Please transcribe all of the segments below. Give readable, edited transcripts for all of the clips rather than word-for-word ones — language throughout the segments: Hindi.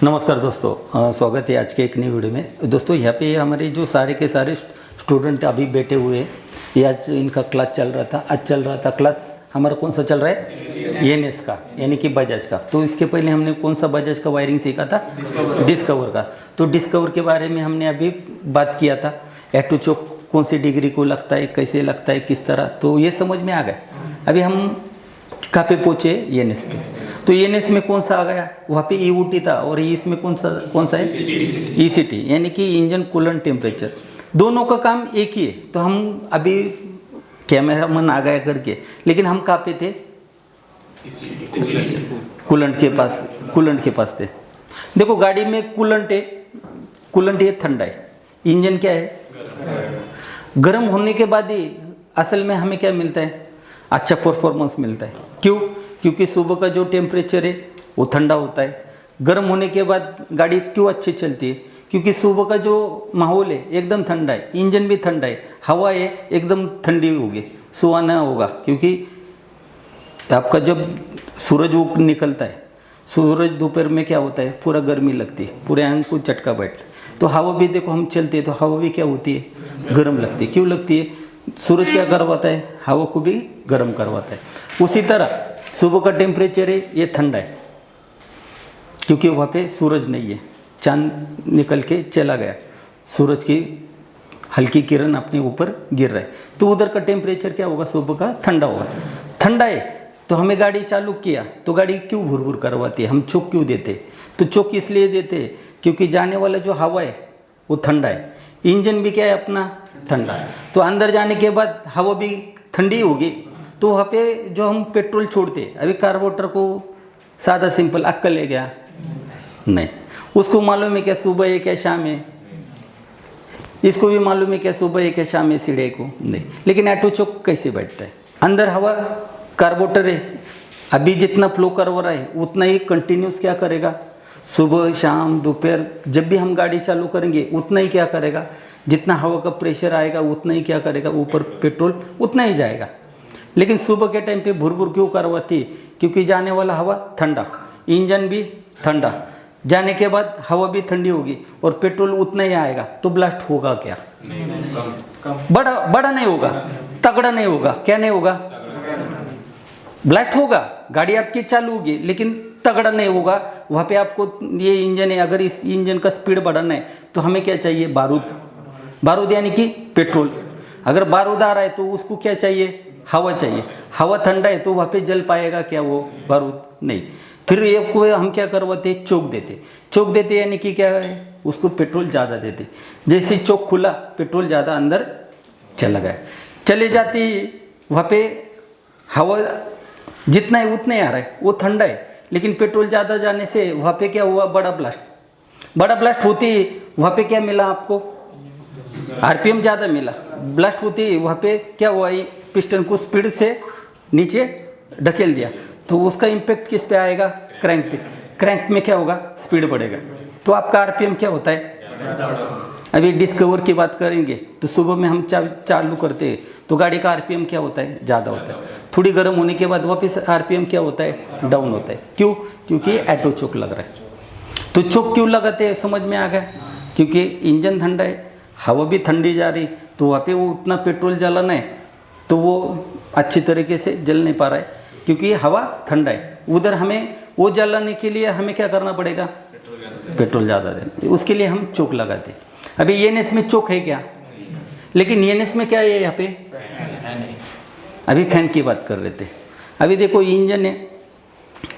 नमस्कार दोस्तों, स्वागत है आज के एक नई वीडियो में। दोस्तों यहाँ पे हमारे जो सारे के सारे स्टूडेंट अभी बैठे हुए हैं, ये आज इनका क्लास चल रहा था। आज चल रहा था क्लास हमारा कौन सा चल रहा है, ENS का, यानी कि बजाज का। तो इसके पहले हमने कौन सा बजाज का वायरिंग सीखा था, डिस्कवर का। तो डिस्कवर के बारे में हमने अभी बात किया था। ऐटो चोक कौन सी डिग्री को लगता है, कैसे लगता है, किस तरह, तो ये समझ में आ गया। अभी हम कहाँ पे पहुँचे, ENS पे। तो ENS में कौन सा आ गया, वहाँ पे EOT था, और इसमें कौन सा है, ECT, यानी कि इंजन कूलेंट टेम्परेचर। दोनों का काम एक ही है। तो हम अभी कैमरा मन आ गया करके, लेकिन हम कहाँ पे थे, कूलेंट के पास थे। देखो गाड़ी में कूलेंट है, कूलेंट ये ठंडा है, इंजन क्या है गर्म होने के बाद ही असल में हमें क्या मिलता है, अच्छा परफॉर्मेंस मिलता है। क्यों? क्योंकि सुबह का जो टेम्परेचर है वो ठंडा होता है। गर्म होने के बाद गाड़ी क्यों अच्छी चलती है, क्योंकि सुबह का जो माहौल है एकदम ठंडा है, इंजन भी ठंडा है, हवा है एकदम ठंडी होगी, सुहाना होगा। क्योंकि आपका जब सूरज वो निकलता है, सूरज दोपहर में क्या होता है, पूरा गर्मी लगती है, पूरे आंख को झटका बैठता है। तो हवा भी देखो हम चलते हैं तो हवा भी क्या होती है, गर्म लगती है। क्यों लगती है, सूरज क्या करवाता है, हवा को भी गर्म करवाता है। उसी तरह सुबह का टेम्परेचर है ये ठंडा है, क्योंकि वहाँ पे सूरज नहीं है, चांद निकल के चला गया, सूरज की हल्की किरण अपने ऊपर गिर रहा है। तो उधर का टेम्परेचर क्या होगा, सुबह का ठंडा होगा। ठंडा है तो हमें गाड़ी चालू किया तो गाड़ी क्यों भुर करवाती है, हम चोक क्यों देते, तो चोक इसलिए देते क्योंकि जाने वाला जो हवा है वो ठंडा है, इंजन भी क्या है अपना ठंडा। तो अंदर जाने के बाद हवा भी ठंडी होगी। तो वहाँ पे जो हम पेट्रोल छोड़ते, अभी कार्बोरेटर को सादा सिंपल अक्कल ले गया नहीं, उसको मालूम है क्या सुबह है क्या शाम है, इसको भी मालूम है क्या सुबह है क्या शाम है, सीढ़े को नहीं। लेकिन ऑटो चोक कैसे बैठता है, अंदर हवा कार्बोरेटर है, अभी जितना फ्लो करवा रहा है उतना ही कंटिन्यूस क्या करेगा, सुबह शाम दोपहर जब भी हम गाड़ी चालू करेंगे उतना ही क्या करेगा, जितना हवा का प्रेशर आएगा उतना ही क्या करेगा, ऊपर पेट्रोल उतना ही जाएगा। लेकिन सुबह के टाइम पे भुर क्यों करवाती है, क्योंकि जाने वाला हवा ठंडा, इंजन भी ठंडा, जाने के बाद हवा भी ठंडी होगी और पेट्रोल उतना ही आएगा। तो ब्लास्ट होगा क्या, बड़ा नहीं होगा, तगड़ा नहीं होगा, क्या नहीं होगा, ब्लास्ट होगा, गाड़ी आपकी चालू होगी लेकिन तगड़ा नहीं होगा। वहाँ पे आपको ये इंजन है, अगर इस इंजन का स्पीड बढ़ाना है तो हमें क्या चाहिए, बारूद यानी कि पेट्रोल। अगर बारूद आ रहा है तो उसको क्या चाहिए, हवा चाहिए। हवा ठंडा है तो वहाँ पे जल पाएगा क्या वो बारूद, नहीं। फिर ये को हम क्या करवाते, चोक देते यानी कि क्या है, उसको पेट्रोल ज़्यादा देते। जैसे चोक खुला पेट्रोल ज़्यादा अंदर चला गया, चले जाती वहाँ पे हवा जितना है उतना ही आ रहा है, वो ठंडा है, लेकिन पेट्रोल ज़्यादा जाने से वहाँ पे क्या हुआ, बड़ा ब्लास्ट होती। वहाँ पे क्या मिला आपको, RPM ज़्यादा मिला, ब्लास्ट होती। वहाँ पे क्या हुआ, पिस्टन को स्पीड से नीचे ढकेल दिया, तो उसका इम्पेक्ट किस पे आएगा, क्रैंक पे। क्रैंक में क्या होगा, स्पीड बढ़ेगा, तो आपका RPM क्या होता है। अभी डिस्कवर की बात करेंगे तो सुबह में हम चालू करते हैं तो गाड़ी का RPM क्या होता है, ज़्यादा होता है। थोड़ी गर्म होने के बाद वापस RPM क्या होता है, डाउन होता है। क्यों? क्योंकि ऑटो चोक लग रहा है। तो चोक क्यों लगाते हैं, समझ में आ गया, क्योंकि इंजन ठंडा है, हवा भी ठंडी जा रही, तो वहाँ पे वो उतना पेट्रोल जलाना है तो वो अच्छी तरीके से जल नहीं पा रहा है, क्योंकि हवा ठंडा है। उधर हमें वो जलाने के लिए हमें क्या करना पड़ेगा, पेट्रोल ज़्यादा देना, उसके लिए हम चोक लगाते। अभी ENS में चोक है क्या, लेकिन ENS में क्या है यहाँ पे, अभी फैन की बात कर रहे थे। अभी देखो इंजन है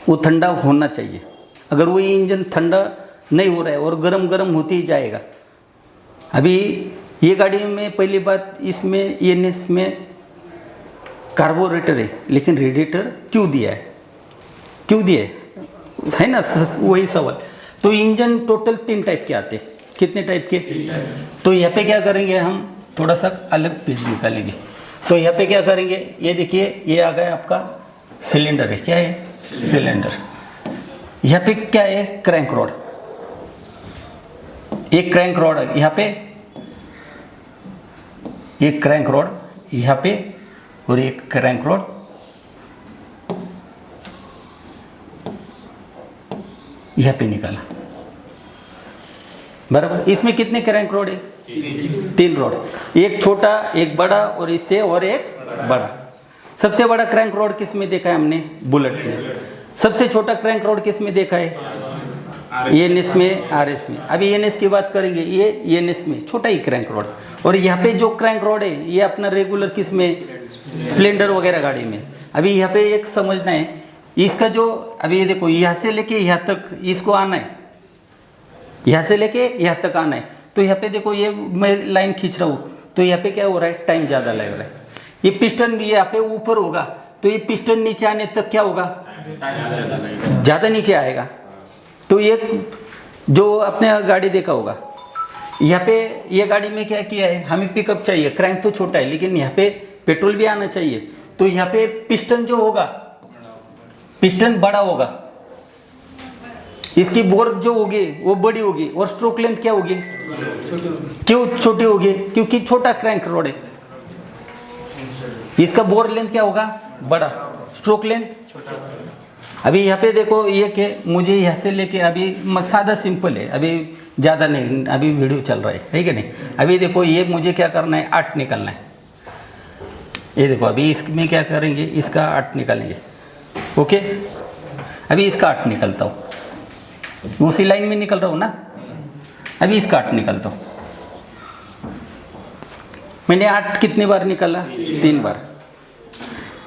वो ठंडा होना चाहिए, अगर वो इंजन ठंडा नहीं हो रहा है और गरम होती ही जाएगा। अभी ये गाड़ी में पहली बात, इसमें ENS में कार्बोरेटर है, लेकिन रेडिएटर क्यों दिया है ना, वही सवाल। तो इंजन टोटल 3 टाइप के आते हैं, कितने टाइप के, तो यहाँ पे क्या करेंगे, हम थोड़ा सा अलग पेज निकालेंगे। तो यहाँ पे क्या करेंगे, ये देखिए ये आ गया आपका सिलेंडर है, क्या है, सिलेंडर। यहाँ पे क्या है, क्रैंक रॉड, एक क्रैंक रॉड है यहाँ पे, एक क्रैंक रॉड यहाँ पे और एक क्रैंक रॉड यहाँ पे निकाला। बराबर। इसमें कितने क्रैंक रॉड है? 3 रॉड, एक छोटा एक बड़ा और इससे और एक बड़ा। सबसे बड़ा क्रैंक रॉड किस में देखा है हमने? बुलेट में। सबसे छोटा क्रैंक रॉड किस में देखा है? ENS में, RS में। अभी ENS की बात करेंगे, ये ENS में छोटा ही क्रैंक रॉड। और यहाँ पे जो क्रैंक रॉड है ये अपना रेगुलर किस में? स्प्लेंडर वगैरह गाड़ी में। अभी यहाँ पे एक समझना है, इसका जो अभी ये देखो यहाँ से लेके यहाँ तक इसको आना है, यहाँ से लेके यहाँ तक आना है। तो यहाँ पे देखो ये मैं लाइन खींच रहा हूँ तो यहाँ पे क्या हो रहा है? टाइम ज़्यादा लग रहा है। ये पिस्टन यहाँ पे ऊपर होगा तो ये पिस्टन नीचे आने तक क्या होगा? ज़्यादा नीचे आएगा। तो ये जो आपने गाड़ी देखा होगा, यहाँ पे ये गाड़ी में क्या किया है, हमें पिकअप चाहिए, क्रैंक तो छोटा है लेकिन यहाँ पे पेट्रोल भी आना चाहिए। तो यहाँ पे पिस्टन जो होगा, पिस्टन बड़ा होगा, इसकी बोर जो होगी वो बड़ी होगी और स्ट्रोक लेंथ क्या होगी? क्यों छोटी होगी? क्योंकि छोटा क्रैंक रॉड है। इसका बोर लेंथ क्या होगा? बड़ा, स्ट्रोक लेंथ छोटा। अभी यहाँ पे देखो ये कि मुझे यहाँ से लेके अभी सादा सिंपल है, अभी ज़्यादा नहीं, अभी वीडियो चल रहा है कि नहीं। अभी देखो ये मुझे क्या करना है? 8 निकलना है। ये देखो अभी इसमें क्या करेंगे? इसका 8 निकालेंगे। ओके, अभी इसका 8 निकलता हूँ, उसी लाइन में निकल रहा हूँ ना। अभी इसका 8 निकलता हूँ। मैंने 8 कितनी बार निकाला? 3 बार।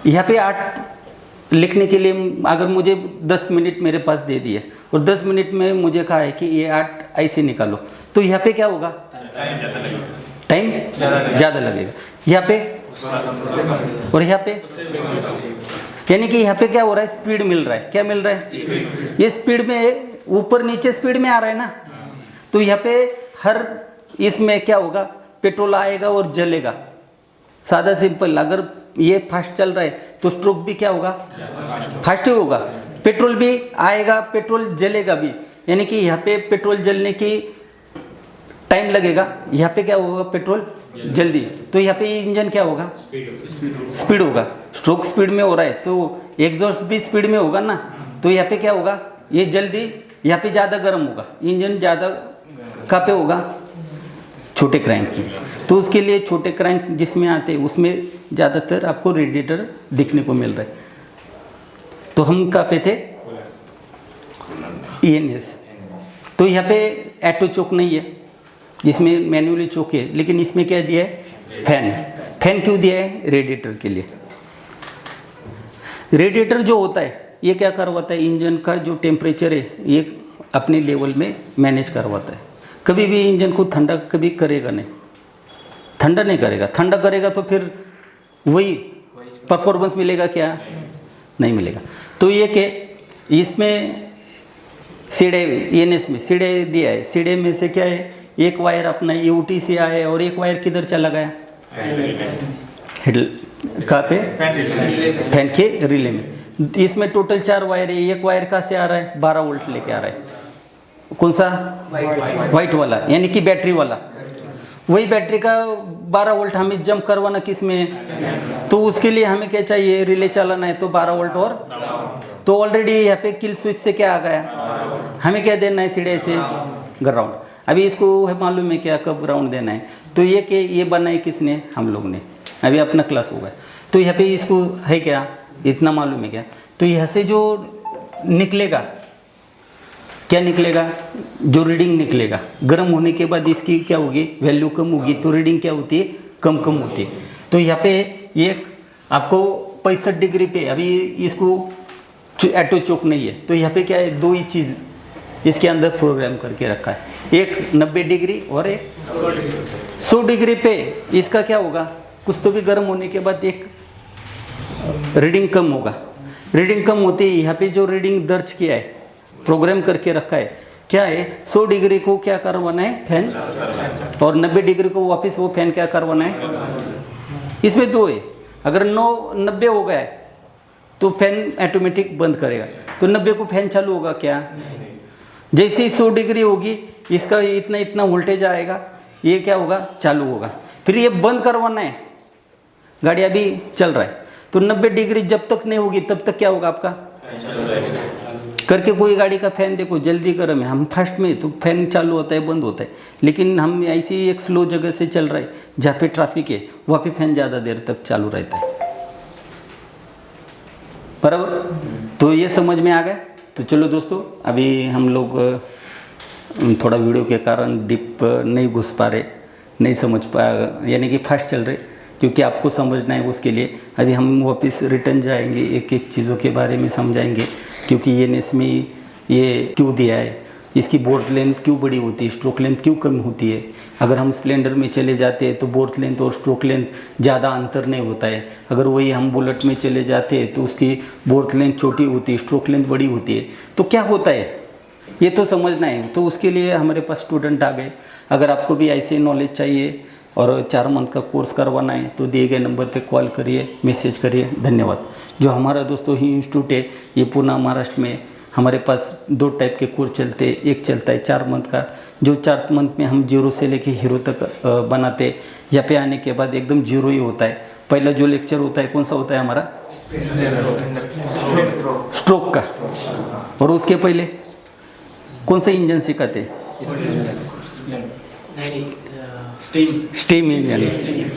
यहाँ पे 8 लिखने के लिए अगर मुझे 10 मिनट मेरे पास दे दिए और 10 मिनट में मुझे कहा है कि ये 8 ऐसे निकालो, तो यहाँ पे क्या होगा? टाइम ज़्यादा लगेगा। यहाँ पे और यहाँ पे, यानी कि यहाँ पे क्या हो रहा है? स्पीड मिल रहा है। क्या मिल रहा है? ये स्पीड में ऊपर नीचे स्पीड में आ रहा है ना। तो यहाँ पे हर इसमें क्या होगा? पेट्रोल आएगा और जलेगा। सादा सिंपल। अगर ये फास्ट चल रहा है तो स्ट्रोक भी क्या होगा? फास्ट ही होगा। पेट्रोल भी आएगा, पेट्रोल जलेगा भी, यानी कि यहाँ पे पेट्रोल जलने की टाइम लगेगा, यहाँ पे क्या होगा? पेट्रोल जल्दी। तो यहाँ पे इंजन क्या होगा? स्पीड होगा। स्ट्रोक स्पीड में हो रहा है तो एग्जॉस्ट भी स्पीड में होगा ना। तो यहाँ पे क्या होगा? ये जल्दी, यहाँ पे ज़्यादा गर्म होगा, इंजन ज़्यादा कहाँ पे होगा? छोटे क्रैंक में। तो उसके लिए छोटे क्रैंक जिसमें आते हैं उसमें ज़्यादातर आपको रेडिएटर दिखने को मिल रहा है। तो हम कहाँ पे थे? ENS। तो यहाँ पे ऑटो चोक नहीं है, इसमें मैनुअली चोक है, लेकिन इसमें क्या दिया है? फैन। फैन क्यों दिया है? रेडिएटर के लिए। रेडिएटर जो होता है ये क्या करवाता है? इंजन का जो टेम्परेचर है ये अपने लेवल में मैनेज करवाता है। कभी भी इंजन को ठंडा कभी करेगा नहीं, ठंडा नहीं करेगा। ठंडा करेगा तो फिर वही परफॉर्मेंस मिलेगा क्या? नहीं मिलेगा। तो ये कि इसमें सीढ़े, ENS में सीढ़े दिया है। सीढ़े में से क्या है? एक वायर अपना UT से आया है और एक वायर किधर चला गया? कहाँ पे? फैन के रिले में। इसमें टोटल 4 वायर है। एक वायर कहाँ से आ रहा है? 12 वोल्ट लेके आ रहा है। कौन सा? वाइट वाला, यानी कि बैटरी वाला। वही बैटरी का 12 वोल्ट हमें जंप करवाना किस में? तो उसके लिए हमें क्या चाहिए? रिले चलाना है तो 12 वोल्ट। और तो ऑलरेडी यहाँ पे किल स्विच से क्या आ गया? हमें क्या देना है? सीधे से ग्राउंड। अभी इसको मालूम है क्या कब ग्राउंड देना है? तो ये कि ये बनाई किसने? हम लोग ने। अभी अपना क्लास होगा तो यहाँ पे इसको है क्या? इतना मालूम है क्या? तो यहाँ से जो निकलेगा, क्या निकलेगा? जो रीडिंग निकलेगा गर्म होने के बाद इसकी क्या होगी? वैल्यू कम होगी, तो रीडिंग क्या होती है? कम होती है। तो यहाँ पे एक आपको 65 डिग्री पे, अभी इसको ऑटो चोक नहीं है तो यहाँ पे क्या है? 2 ही चीज़ इसके अंदर प्रोग्राम करके रखा है, एक 90 डिग्री और एक 100 डिग्री पे। इसका क्या होगा? कुछ तो भी गर्म होने के बाद एक रीडिंग कम होगा। रीडिंग कम होती है, यहाँ पे जो रीडिंग दर्ज किया है, प्रोग्राम करके रखा है, क्या है? 100 डिग्री को क्या करवाना है? फैन। और 90 डिग्री को वापस वो फैन क्या करवाना है? इसमें 2 है। अगर 90 हो गया है तो फैन ऑटोमेटिक बंद करेगा, तो 90 को फैन चालू होगा क्या? जैसे ही 100 डिग्री होगी इसका इतना वोल्टेज आएगा, ये क्या होगा? चालू होगा। फिर ये बंद करवाना है, गाड़ी अभी चल रहा है तो 90 डिग्री जब तक नहीं होगी तब तक क्या होगा आपका? करके कोई गाड़ी का फ़ैन देखो जल्दी गर्म है, हम फास्ट में तो फैन चालू होता है बंद होता है, लेकिन हम ऐसी एक स्लो जगह से चल रहे जहाँ पे ट्रैफिक है वहाँ पे फैन ज़्यादा देर तक चालू रहता है, बराबर। तो ये समझ में आ गया। तो चलो दोस्तों, अभी हम लोग थोड़ा वीडियो के कारण डीप नहीं घुस पा रहे, नहीं समझ पा, यानी कि फास्ट चल रहे, क्योंकि आपको समझना है उसके लिए। अभी हम वापस रिटर्न जाएंगे, एक एक चीज़ों के बारे में समझाएंगे, क्योंकि ये नेस्मी ये क्यों दिया है, इसकी बोर्ड लेंथ क्यों बड़ी होती है, स्ट्रोक लेंथ क्यों कम होती है। अगर हम स्प्लेंडर में चले जाते हैं तो बोर्ड लेंथ और स्ट्रोक लेंथ ज़्यादा अंतर नहीं होता है। अगर वही हम बुलेट में चले जाते हैं तो उसकी बोर्ड लेंथ छोटी होती है, स्ट्रोक लेंथ बड़ी होती है। तो क्या होता है ये तो समझना है। तो उसके लिए हमारे पास स्टूडेंट आ गए। अगर आपको भी ऐसे नॉलेज चाहिए और 4 मंथ का कोर्स करवाना है तो दिए गए नंबर पे कॉल करिए, मैसेज करिए। धन्यवाद। जो हमारा दोस्तों ही इंस्टीट्यूट है ये पूना महाराष्ट्र में, हमारे पास 2 टाइप के कोर्स चलते हैं। एक चलता है 4 मंथ का, जो 4 मंथ में हम 0 से लेके हीरो तक बनाते। यहाँ पे आने के बाद एकदम 0 ही होता है। पहला जो लेक्चर होता है कौन सा होता है हमारा, स्ट्रोक का, और उसके पहले कौन सा इंजन सिखाते, स्टीम इंजन।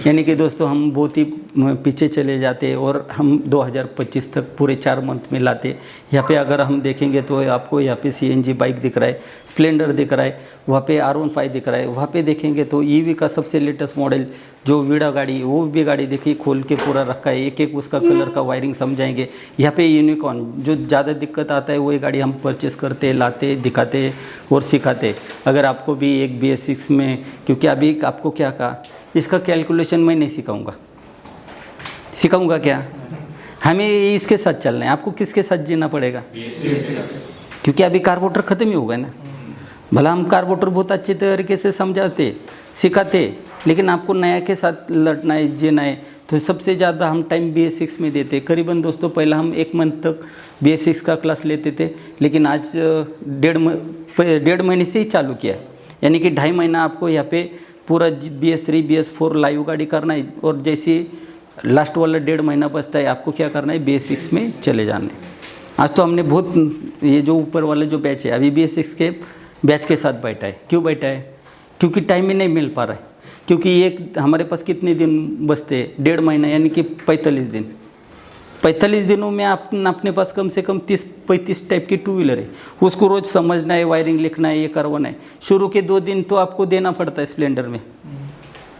यानी कि दोस्तों हम बहुत ही पीछे चले जाते और हम 2025 तक पूरे 4 मंथ में लाते। यहाँ पे अगर हम देखेंगे तो आपको यहाँ पे CNG बाइक दिख रहा है, स्प्लेंडर दिख रहा है, वहाँ पे R15 दिख रहा है। वहाँ पे देखेंगे तो EV का सबसे लेटेस्ट मॉडल जो वीडा गाड़ी, वो भी गाड़ी देखिए खोल के पूरा रखा है, एक एक उसका कलर का वायरिंग समझाएंगे। यहाँ पे यूनिकॉर्न जो ज़्यादा दिक्कत आता है वही गाड़ी हम परचेस करते, लाते, दिखाते और सिखाते। अगर आपको भी एक BS6 में, क्योंकि अभी आपको क्या कहा, इसका कैलकुलेशन मैं नहीं सिखाऊंगा क्या, हमें इसके साथ चलना है। आपको किसके साथ जीना पड़ेगा, क्योंकि अभी कार्बोरेटर ख़त्म ही हो गया ना। भला हम कार्बोरेटर बहुत अच्छे तरीके से समझाते, सिखाते, लेकिन आपको नया के साथ लड़ना है, जीना है, तो सबसे ज़्यादा हम टाइम BS6 में देते। करीबन दोस्तों पहला हम 1 मंथ तक BS6 का क्लास लेते थे, लेकिन आज 1.5 महीने से ही चालू किया है। यानी कि 2.5 महीना आपको यहाँ पे पूरा BS3 BS4 लाइव गाड़ी करना है, और जैसे लास्ट वाला 1.5 महीना बचता है आपको क्या करना है, BS6 में चले जाने। आज तो हमने बहुत, ये जो ऊपर वाले जो बैच है अभी BS6 के बैच के साथ बैठा है। क्यों बैठा है, क्योंकि टाइम ही नहीं मिल पा रहा है। क्योंकि एक हमारे पास कितने दिन बचते हैं, 1.5 महीना, यानी कि 45 दिन। 45 दिनों में आप अपने पास कम से कम 30-35 टाइप की 2 व्हीलर है, उसको रोज़ समझना है, वायरिंग लिखना है, ये करवाना है। शुरू के 2 दिन तो आपको देना पड़ता है स्प्लेंडर में,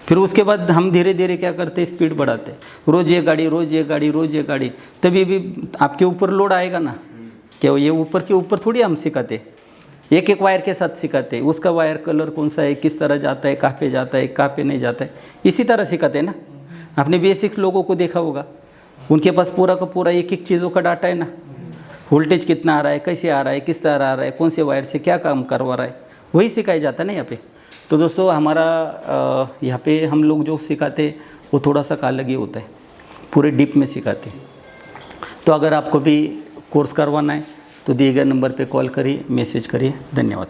फिर उसके बाद हम धीरे धीरे क्या करते हैं, स्पीड बढ़ाते, रोज़ ये गाड़ी, रोज़ ये गाड़ी, रोज़ ये गाड़ी। तभी भी आपके ऊपर लोड आएगा ना, क्या ये ऊपर के ऊपर थोड़ी हम सिखाते, एक एक वायर के साथ सिखाते। उसका वायर कलर कौन सा है, किस तरह जाता है, कहाँ पे जाता है, कहाँ पे नहीं जाता है, इसी तरह सिखाते हैं ना। आपने BS6 लोगों को देखा होगा, उनके पास पूरा का पूरा एक एक चीज़ों का डाटा है ना, वोल्टेज कितना आ रहा है, कैसे आ रहा है, किस तरह आ रहा है, कौन से वायर से क्या काम करवा रहा है, वही सिखाया जाता है ना यहाँ पे। तो दोस्तों हमारा यहाँ पे हम लोग जो सिखाते वो थोड़ा सा अलग ही होता है, पूरे डीप में सिखाते। तो अगर आपको भी कोर्स करवाना है तो दिए गए नंबर पे कॉल करिए, मैसेज करिए। धन्यवाद।